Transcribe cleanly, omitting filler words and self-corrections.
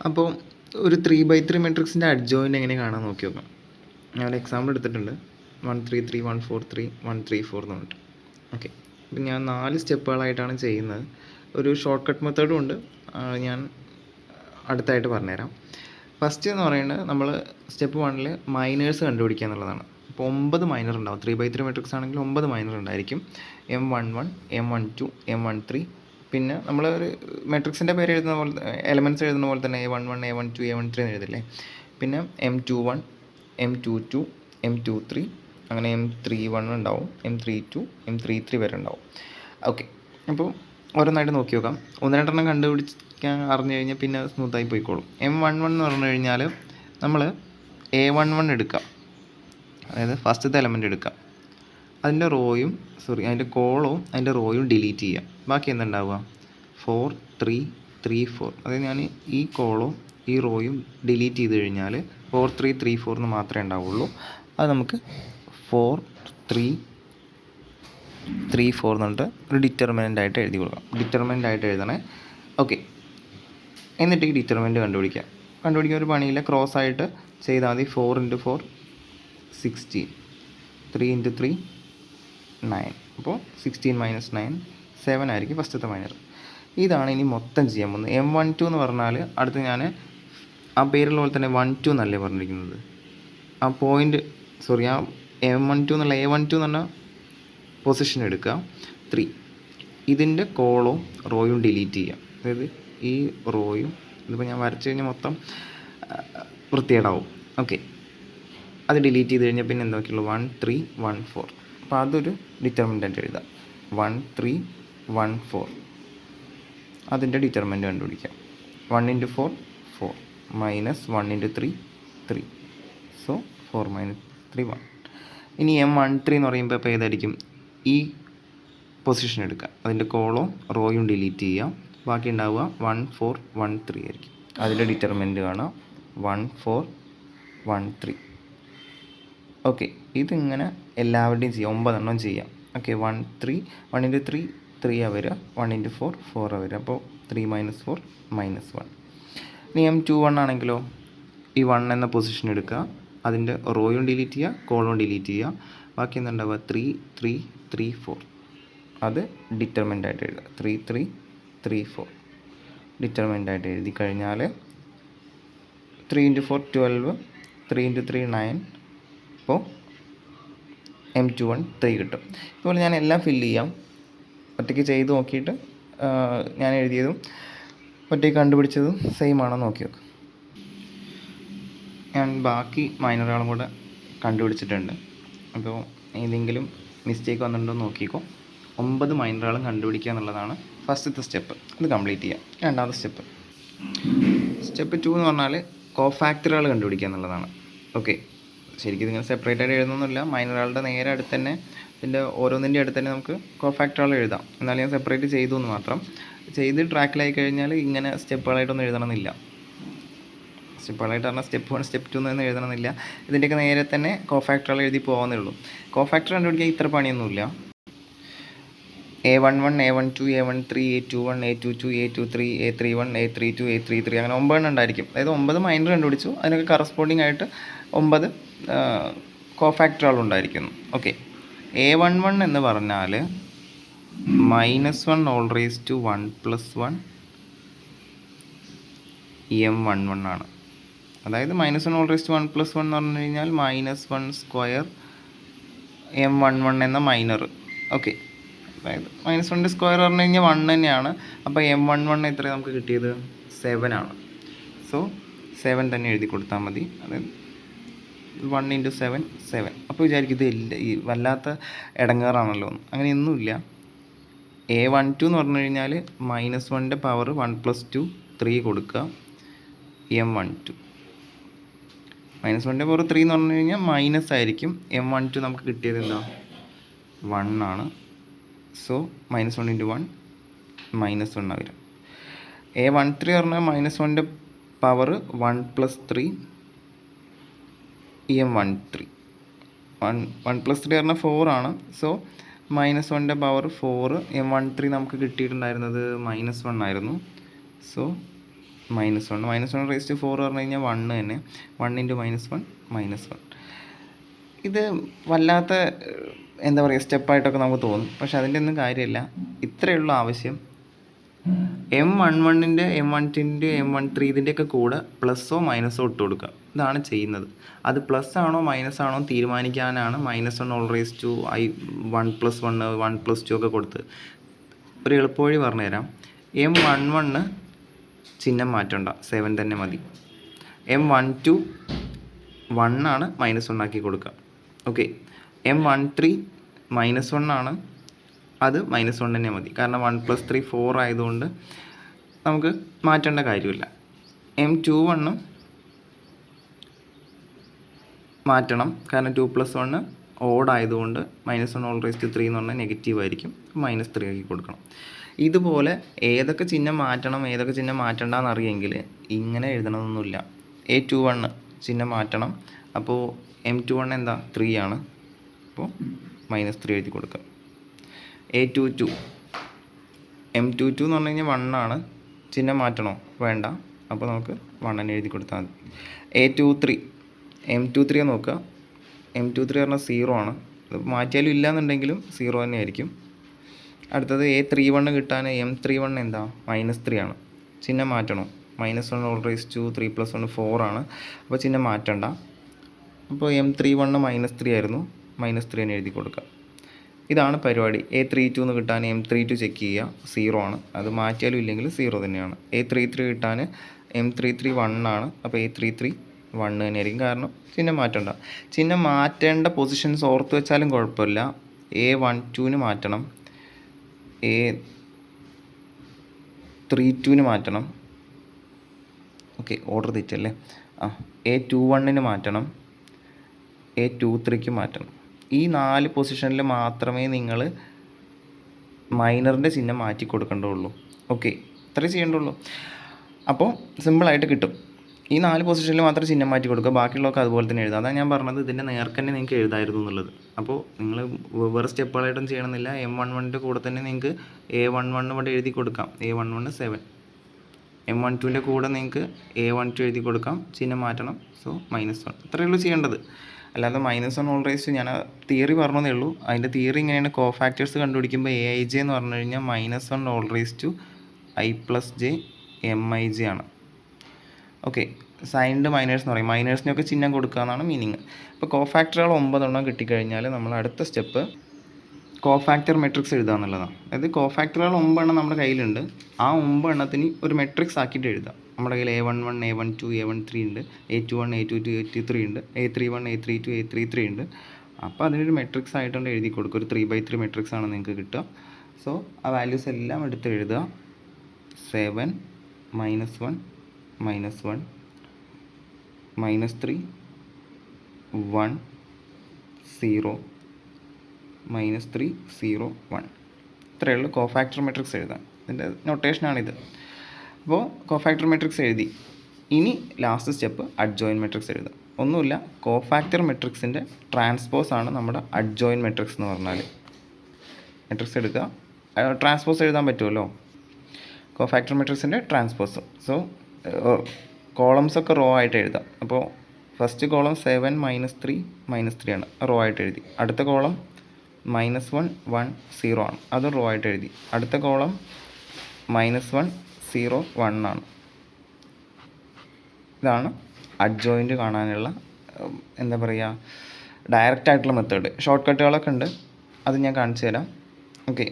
അപ്പോൾ ഒരു 3x3 മെട്രിക്സിൻ്റെ adjoint എങ്ങനെ കാണാൻ നോക്കി നോക്കാം. ഞാൻ ഒരു എക്സാമ്പിൾ എടുത്തിട്ടുണ്ട്. 133 143 134 എന്ന് പറഞ്ഞിട്ട്. ഓക്കെ, അപ്പം ഞാൻ 4 സ്റ്റെപ്പുകളായിട്ടാണ് ചെയ്യുന്നത്. ഒരു ഷോർട്ട് കട്ട് മെത്തേഡും ഉണ്ട്, ഞാൻ അടുത്തായിട്ട് പറഞ്ഞുതരാം. ഫസ്റ്റ് എന്ന് പറയുന്നത് നമ്മൾ സ്റ്റെപ്പ് 1 മൈനേഴ്സ് കണ്ടുപിടിക്കുക എന്നുള്ളതാണ്. അപ്പോൾ 9 മൈനർ ഉണ്ടാവും. 3x3 മെട്രിക്സ് ആണെങ്കിൽ 9 മൈനർ ഉണ്ടായിരിക്കും. M11 M12 M13. പിന്നെ നമ്മൾ ഒരു മെട്രിക്സിൻ്റെ പേര് എഴുതുന്ന പോലെ, എലമെൻറ്റ്സ് എഴുതുന്ന പോലെ തന്നെ A11 A12 A13 എന്ന് എഴുതില്ലേ. പിന്നെ M21 M22 M23 അങ്ങനെ M31 ഉണ്ടാവും, M32 M33 വരെ ഉണ്ടാവും. ഓക്കെ, അപ്പോൾ ഓരോന്നായിട്ട് നോക്കി നോക്കാം. 1-2 കണ്ടുപിടിക്കാൻ അറിഞ്ഞു കഴിഞ്ഞാൽ പിന്നെ സ്മൂത്തായി പോയിക്കോളും. M11 എന്ന് പറഞ്ഞു കഴിഞ്ഞാൽ നമ്മൾ A11 എടുക്കാം, അതായത് ഫസ്റ്റത്തെ എലമെൻ്റ് എടുക്കാം. അതിൻ്റെ അതിൻ്റെ കോളവും അതിൻ്റെ റോയും ഡിലീറ്റ് ചെയ്യാം. ബാക്കി എന്തുണ്ടാവുക? 4 3 3 4. അതായത് ഞാൻ ഈ കോളവും ഈ റോയും ഡിലീറ്റ് ചെയ്ത് കഴിഞ്ഞാൽ 4 3 3 4 എന്ന് മാത്രമേ ഉണ്ടാവുള്ളൂ. അത് നമുക്ക് 4 3 3 4 എന്ന് പറഞ്ഞിട്ട് ഒരു ഡിറ്റർമിനൻ്റ് ആയിട്ട് എഴുതി കൊടുക്കാം. ഡിറ്റർമിനൻ്റ് ആയിട്ട് എഴുതണേ. ഓക്കെ, എന്നിട്ട് ഈ ഡിറ്റർമിനൻ്റ് കണ്ടുപിടിക്കാൻ ഒരു പണിയില്ല, ക്രോസ് ആയിട്ട് ചെയ്താൽ മതി. 4 × 4 16, 3 × 3 9. അപ്പോൾ 16 - 9 7 ആയിരിക്കും ഫസ്റ്റത്തെ മൈനർ. ഇതാണ് ഇനി മൊത്തം ചെയ്യാൻ പോകുന്നത്. M12 എന്ന് പറഞ്ഞാൽ അടുത്ത് ഞാൻ ആ പേരുള്ള പോലെ തന്നെ 12 എന്നല്ലേ പറഞ്ഞിരിക്കുന്നത്. ആ M12 എന്നുള്ള A12 എന്ന് പറഞ്ഞാൽ പൊസിഷൻ എടുക്കുക 3. ഇതിൻ്റെ കോളും റോയും ഡിലീറ്റ് ചെയ്യുക. അതായത് ഈ റോയും ഇതിപ്പോൾ ഞാൻ വരച്ച് കഴിഞ്ഞാൽ മൊത്തം വൃത്തികേടാവും. ഓക്കെ, അത് ഡിലീറ്റ് ചെയ്ത് കഴിഞ്ഞാൽ പിന്നെ എന്തൊക്കെയുള്ളൂ? 1 3 1 4. അപ്പോൾ അതൊരു ഡിറ്റർമിനൻ്റ് എഴുതാം. 1 3 1 4 അതിൻ്റെ ഡിറ്റർമിനൻ്റ് കണ്ടുപിടിക്കാം. 1 × 4 4 -1 × 3 3. സോ 4 - 3 1. ഇനി M13 എന്ന് പറയുമ്പോൾ ഇപ്പോൾ ഏതായിരിക്കും? ഈ പൊസിഷൻ എടുക്കുക, അതിൻ്റെ കോളോ റോയും ഡിലീറ്റ് ചെയ്യുക. ബാക്കി ഉണ്ടാവുക 1 4 1 3 ആയിരിക്കും. അതിൻ്റെ ഡിറ്റർമിനൻ്റ് കാണാം 1 4 1 3. ഓക്കെ, ഇതിങ്ങനെ എല്ലാവരുടെയും ചെയ്യാം, 9 ചെയ്യാം. ഓക്കെ, 1 3 1 × 3 3 വരിക, 1 × 4 4 വരിക. അപ്പോൾ 3 - 4 -1. ഇനി M21 ആണെങ്കിലോ ഈ 1 എന്ന പൊസിഷൻ എടുക്കുക, അതിൻ്റെ റോയും ഡിലീറ്റ് ചെയ്യുക, കോളും ഡിലീറ്റ് ചെയ്യുക. ബാക്കി എന്തുണ്ടാവുക? 3 3 3 4. അത് ഡിറ്റർമിനൻ്റ് ആയിട്ട് എഴുതുക. 3 3 3 4 ഡിറ്റർമിനൻ്റ് ആയിട്ട് എഴുതി കഴിഞ്ഞാൽ 3 × 4 12, 3 × 3 9. അപ്പോൾ M21 3 കിട്ടും. ഇതുപോലെ ഞാൻ എല്ലാം ഫില്ല് ചെയ്യാം. ഒറ്റയ്ക്ക് ചെയ്ത് നോക്കിയിട്ട് ഞാൻ എഴുതിയതും ഒറ്റയ്ക്ക് കണ്ടുപിടിച്ചതും സെയിം ആണോ നോക്കി നോക്കാം. ഞാൻ ബാക്കി മൈനറുകളും കൂടെ കണ്ടുപിടിച്ചിട്ടുണ്ട്. അപ്പോൾ ഏതെങ്കിലും മിസ്റ്റേക്ക് വന്നിട്ടുണ്ടോ നോക്കിക്കോ. 9 മൈനറുകളും കണ്ടുപിടിക്കുക എന്നുള്ളതാണ് ഫസ്റ്റത്തെ സ്റ്റെപ്പ്. അത് കംപ്ലീറ്റ് ചെയ്യാം. രണ്ടാമത്തെ സ്റ്റെപ്പ് 2 എന്ന് പറഞ്ഞാൽ കോഫാക്ടറുകൾ കണ്ടുപിടിക്കുക എന്നുള്ളതാണ്. ഓക്കെ, ശരിക്കും ഇതിങ്ങനെ സെപ്പറേറ്റ് ആയിട്ട് എഴുതുന്നൊന്നുമില്ല. മൈനറുകളുടെ നേരെ അടുത്ത് തന്നെ, ഇതിൻ്റെ ഓരോന്നിൻ്റെ അടുത്ത് തന്നെ നമുക്ക് കോഫാക്ടറുകൾ എഴുതാം. എന്നാലും ഞാൻ സെപ്പറേറ്റ് ചെയ്തു എന്ന് മാത്രം. ചെയ്ത് ട്രാക്കിലായി കഴിഞ്ഞാൽ ഇങ്ങനെ സ്റ്റെപ്പുകളായിട്ടൊന്നും എഴുതണമെന്നില്ല. സ്റ്റെപ്പുകളായിട്ട് പറഞ്ഞാൽ സ്റ്റെപ്പ് 1 സ്റ്റെപ്പ് 2 എന്ന് എഴുതണമെന്നില്ല. ഇതിൻ്റെയൊക്കെ നേരെ തന്നെ കോഫാക്ടറുകൾ എഴുതി പോകുന്നേ ഉള്ളൂ. കോഫാക്ടർ കണ്ടുപിടിക്കാൻ ഇത്ര പണിയൊന്നുമില്ല. A11 A12 A13 A21 A22 A23 A31 A32 A33 അങ്ങനെ 9 ഉണ്ടായിരിക്കും. അതായത് 9 മൈനർ കണ്ടുപിടിച്ചു, അതിനൊക്കെ കറസ്പോണ്ടിങ് ആയിട്ട് 9 കോഫാക്ടറുകൾ ഉണ്ടായിരിക്കുന്നു. ഓക്കെ, A11 എന്ന് പറഞ്ഞാൽ -1 all raised to 1 + 1 M11 ആണ്. അതായത് -1 all raised to 1 + 1 എന്ന് പറഞ്ഞു കഴിഞ്ഞാൽ -1² M11 എന്ന മൈനർ. ഓക്കെ, അതായത് -1 സ്ക്വയർ പറഞ്ഞു കഴിഞ്ഞാൽ 1 തന്നെയാണ്. അപ്പോൾ M11 എത്ര നമുക്ക് കിട്ടിയത്? 7 ആണ്. സോ 7 തന്നെ എഴുതി കൊടുത്താൽ മതി. അതായത് 1 × 7 7. അപ്പോൾ വിചാരിക്കും ഇത് ഈ വല്ലാത്ത ഇടങ്ങേറാണല്ലോ. അങ്ങനെയൊന്നുമില്ല. A12 എന്ന് പറഞ്ഞു കഴിഞ്ഞാൽ -1ൻ്റെ പവർ 1 + 2 3 കൊടുക്കുക. M12 -1ൻ്റെ പവർ 3 എന്ന് പറഞ്ഞു കഴിഞ്ഞാൽ മൈനസ് ആയിരിക്കും. M12 നമുക്ക് കിട്ടിയത് എന്താ? 1 ആണ്. സോ -1 × 1 -1 വരും. A13 പറഞ്ഞാൽ -1ൻ്റെ പവർ 1 + 3 M13. 1 + 3 പറഞ്ഞാൽ 4 ആണ്. So -1ൻ്റെ power 4. M13 നമുക്ക് കിട്ടിയിട്ടുണ്ടായിരുന്നത് -1 ആയിരുന്നു. സോ -1 -1 പറഞ്ഞു കഴിഞ്ഞാൽ 1 തന്നെ. 1 × -1 -1. ഇത് വല്ലാത്ത എന്താ പറയുക സ്റ്റെപ്പായിട്ടൊക്കെ നമുക്ക് തോന്നും. പക്ഷെ അതിൻ്റെ ഒന്നും കാര്യമില്ല. ഇത്രയുള്ള ആവശ്യം M11ൻ്റെ M12ൻ്റെ M13 ഇതിൻ്റെയൊക്കെ കൂടെ പ്ലസ്സോ മൈനസോ ഇട്ട് കൊടുക്കുക. ഇതാണ് ചെയ്യുന്നത്. അത് പ്ലസ് ആണോ മൈനസ് ആണോ തീരുമാനിക്കാനാണ് -1 + 1 1 + 2 ഒക്കെ കൊടുത്ത്. ഒരു എളുപ്പവഴി പറഞ്ഞുതരാം. M11 ചിഹ്നം മാറ്റണ്ട, 7 തന്നെ മതി. M12 1 ആണ്, -1 ആക്കി കൊടുക്കുക. ഓക്കെ. M13 -1 ആണ്, അത് -1 തന്നെ മതി. കാരണം 1 + 3 4 ആയതുകൊണ്ട് നമുക്ക് മാറ്റേണ്ട കാര്യമില്ല. M21 മാറ്റണം. കാരണം 2 + 1 ഓഡ് ആയതുകൊണ്ട് -1/3 എന്ന് പറഞ്ഞാൽ നെഗറ്റീവ് ആയിരിക്കും. -3 ആക്കി കൊടുക്കണം. ഇതുപോലെ ഏതൊക്കെ ചിഹ്നം മാറ്റണം ഏതൊക്കെ ചിഹ്നം മാറ്റണ്ടെന്ന് അറിയെങ്കിൽ ഇങ്ങനെ എഴുതണമെന്നൊന്നുമില്ല. A21 ചിഹ്നം മാറ്റണം. അപ്പോൾ M21 എന്താ 3 ആണ്, അപ്പോൾ -3 എഴുതി കൊടുക്കുക. A22 M22 എന്ന് പറഞ്ഞു കഴിഞ്ഞാൽ 1 ആണ്, ചിഹ്നം മാറ്റണോ വേണ്ട, അപ്പോൾ നമുക്ക് 1 തന്നെ എഴുതി കൊടുത്താൽ മതി. A23 M23 നോക്കുക. M23 പറഞ്ഞാൽ 0 ആണ്, മാറ്റിയാലും ഇല്ല എന്നുണ്ടെങ്കിലും 0 തന്നെ ആയിരിക്കും. അടുത്തത് A31 കിട്ടാൻ M31 എന്താ -3 ആണ്, ചിഹ്നം മാറ്റണോ, -1/3 + 1 4 ആണ്, അപ്പോൾ ചിഹ്നം മാറ്റണ്ട. അപ്പോൾ M31 -3 ആയിരുന്നു, -3 തന്നെ എഴുതി കൊടുക്കുക. ഇതാണ് പരിപാടി. A32 എന്ന് കിട്ടാൻ M32 ചെക്ക് ചെയ്യുക, 0 ആണ്, അത് മാറ്റിയാലും ഇല്ലെങ്കിൽ 0 തന്നെയാണ്. A33 കിട്ടാൻ M33 1 ആണ്, അപ്പോൾ A33 1 തന്നെയായിരിക്കും, കാരണം ചിഹ്നം മാറ്റണ്ട. ചിഹ്നം മാറ്റേണ്ട പൊസിഷൻസ് ഓർത്ത് വെച്ചാലും കുഴപ്പമില്ല. A12 മാറ്റണം, A32 മാറ്റണം. ഓക്കെ, ഓർഡർ തെറ്റല്ലേ. A21 മാറ്റണം, A23 മാറ്റണം. ഈ 4 പൊസിഷനിൽ മാത്രമേ നിങ്ങൾ മൈനറിൻ്റെ ചിഹ്നം മാറ്റി കൊടുക്കേണ്ടതുള്ളൂ. ഓക്കെ, ഇത്രേ ചെയ്യേണ്ടുള്ളൂ. അപ്പോൾ സിമ്പിളായിട്ട് കിട്ടും. ഈ 4 പൊസിഷനിൽ മാത്രം ചിഹ്നം മാറ്റി കൊടുക്കുക, ബാക്കിയുള്ളതൊക്കെ അതുപോലെ തന്നെ എഴുതാം. അതാണ് ഞാൻ പറഞ്ഞത്, ഇതിൻ്റെ നേർക്കന്നെ നിങ്ങൾക്ക് എഴുതായിരുന്നു എന്നുള്ളത്. അപ്പോൾ നിങ്ങൾ വെവ്വേറെ സ്റ്റെപ്പുകളായിട്ടും ചെയ്യണമെന്നില്ല. M11ൻ്റെ കൂടെ തന്നെ നിങ്ങൾക്ക് A11 ഇവിടെ എഴുതി കൊടുക്കാം, A11 7. M12ൻ്റെ കൂടെ നിങ്ങൾക്ക് A12 എഴുതി കൊടുക്കാം, ചിഹ്നം മാറ്റണം, സോ -1. ഇത്രയേ ഉള്ളൂ ചെയ്യേണ്ടത്. അല്ലാതെ -1/3 ഞാൻ തിയറി പറഞ്ഞതേ ഉള്ളൂ. അതിൻ്റെ തിയറി ഇങ്ങനെയാണ്. കോഫാക്ടേഴ്സ് കണ്ടുപിടിക്കുമ്പോൾ AIJ എന്ന് പറഞ്ഞു കഴിഞ്ഞാൽ -1/i + j Mij ആണ്. ഓക്കെ, സൈൻഡ് മൈനേഴ്സ് എന്ന് പറയും. മൈനേഴ്സിനൊക്കെ ചിഹ്നം കൊടുക്കുക എന്നാണ് മീനിങ്. അപ്പോൾ കോഫാക്ടറുകൾ 9 കിട്ടിക്കഴിഞ്ഞാൽ നമ്മൾ അടുത്ത സ്റ്റെപ്പ് കോഫാക്ടർ മെട്രിക്സ് എഴുതുക എന്നുള്ളതാണ്. അതായത് കോഫാക്ടറുകൾ 9 നമ്മുടെ കയ്യിലുണ്ട്. ആ 9 ഒരു മെട്രിക്സ് ആക്കിയിട്ട് എഴുതാം. നമ്മുടെ കയ്യിൽ A11 A12 A13 ഉണ്ട്, A21 A22 A23 ഉണ്ട്, A31 A32 A33 ഉണ്ട്. അപ്പോൾ അതിനൊരു മെട്രിക്സ് ആയിട്ടുണ്ട് എഴുതി കൊടുക്കുക. ഒരു 3/3 മെട്രിക്സ് ആണ് നിങ്ങൾക്ക് കിട്ടുക. സോ ആ വാല്യൂസ് എല്ലാം എടുത്ത് എഴുതുക. 7 -1 -1 -3 1 0 -3 0 1. ഇത്രയേ ഉള്ളൂ കോഫാക്ടർ മെട്രിക്സ് എഴുതാൻ. ഇതിൻ്റെ നൊട്ടേഷനാണിത്. അപ്പോൾ കോഫാക്ടർ മെട്രിക്സ് എഴുതി. ഇനി ലാസ്റ്റ് സ്റ്റെപ്പ് അഡ്ജോയിൻ മെട്രിക്സ് എഴുതാം. ഒന്നുമില്ല, കോഫാക്ടർ മെട്രിക്സിൻ്റെ ട്രാൻസ്പോസ് ആണ് നമ്മുടെ അഡ്ജോയിൻ മെട്രിക്സ് എന്ന് പറഞ്ഞാൽ. മെട്രിക്സ് എടുക്കുക, ട്രാൻസ്പോസ് എഴുതാൻ പറ്റുമല്ലോ, കോഫാക്ടർ മെട്രിക്സിൻ്റെ ട്രാൻസ്പോസ്. സോ കോളംസൊക്കെ റോ ആയിട്ട് എഴുതാം. അപ്പോൾ ഫസ്റ്റ് കോളം 7 -3 -3 ആണ്, റോ ആയിട്ട് എഴുതി. അടുത്ത കോളം -1 1 0 ആണ്, അത് റോ ആയിട്ട് എഴുതി. അടുത്ത കോളം -1 0 1 ആണ്. ഇതാണ് അഡ്ജോയിൻ്റ് കാണാനുള്ള എന്താ പറയുക ഡയറക്റ്റ് ആയിട്ടുള്ള മെത്തേഡ്. ഷോർട്ട് കട്ടുകളൊക്കെ ഉണ്ട്, അത് ഞാൻ കാണിച്ചു തരാം. ഓക്കെ.